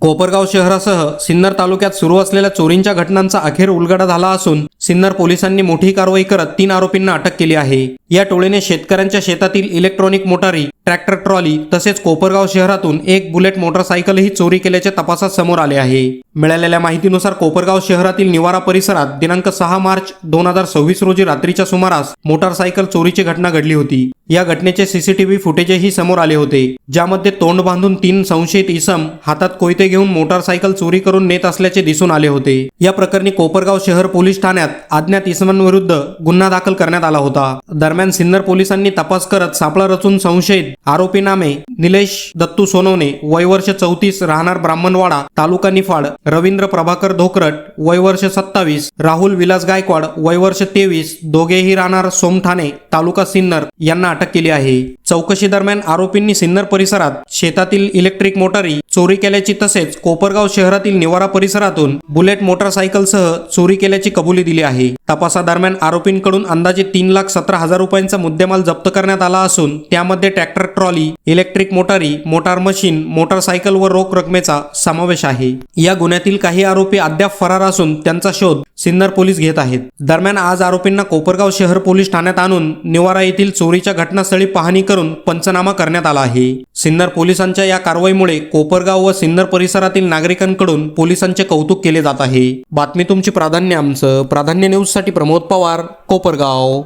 कोपरगाव शहरासह सिन्नर तालुक्यात सुरू असलेल्या चोरींच्या घटनांचा अखेर उलगडा झाला असून सिन्नर पोलिसांनी मोठी कारवाई करत 3 आरोपींना अटक केली आहे। या टोळीने शेतकऱ्यांच्या शेतातील इलेक्ट्रॉनिक मोटारी, ट्रॅक्टर ट्रॉली तसेच कोपरगाव शहरातून एक बुलेट मोटरसायकलही चोरी केल्याचे तपासात समोर आले आहे। मिळालेल्या माहितीनुसार कोपरगाव शहरातील निवारा परिसरात दिनांक 6 मार्च 2026 रोजी रात्रीच्या सुमारास मोटारसायकल चोरीची घटना घडली होती। या घटनेचे सीसीटीव्ही फुटेजही समोर आले होते, ज्यामध्ये तोंड बांधून 3 संशयित इसम हातात कोयते घेऊन मोटारसायकल चोरी करून नेत असल्याचे दिसून आले होते। या प्रकरणी कोपरगाव शहर पोलीस ठाण्यात अज्ञात इसमांविरुद्ध गुन्हा दाखल करण्यात आला होता। दरम्यान सिन्नर पोलिसांनी तपास करत सापळा रचून संशयित आरोपी नामे निलेश दत्तू सोनवणे, वय वर्ष 34, राहणार ब्राह्मणवाडा, तालुका निफाड, रवींद्र प्रभाकर धोकरट, वय वर्ष 27, राहुल विलास गायकवाड, वय वर्ष 23, दोघेही राहणार सोमठाणे, तालुका सिन्नर यांना अटक केली आहे। चौकशी दरम्यान आरोपींनी सिन्नर परिसरात शेतातील इलेक्ट्रिक मोटारी चोरी केल्याची तसेच कोपरगाव शहरातील निवारा परिसरातून बुलेट मोटारसायकलसह चोरी केल्याची कबुली दिली आहे। तपासादरम्यान आरोपींकडून अंदाजे 3,17,000 रुपयांचा मुद्देमाल जप्त करण्यात आला असून त्यामध्ये ट्रॅक्टर ट्रॉली, इलेक्ट्रिक मोटारी, मोटार मशीन, मोटारसायकल व रोख रकमेचा समावेश आहे। या गुन्ह्यातील काही आरोपी अद्याप फरार असून त्यांचा शोध सिन्नर पोलीस घेत आहेत। दरम्यान आज आरोपींना कोपरगाव शहर पोलीस ठाण्यात आणून निवारा येथील चोरीच्या घटनास्थळी पाहणी करून पंचनामा करण्यात आला आहे। सिन्नर पोलिसांच्या या कारवाईमुळे कोपरगाव व सिन्नर परिसरातील नागरिकांकडून पोलिसांचे कौतुक केले जात आहे। बातमी तुमची, प्राधान्य आमचं। प्राधान्य न्यूज साठी प्रमोद पवार, कोपरगाव।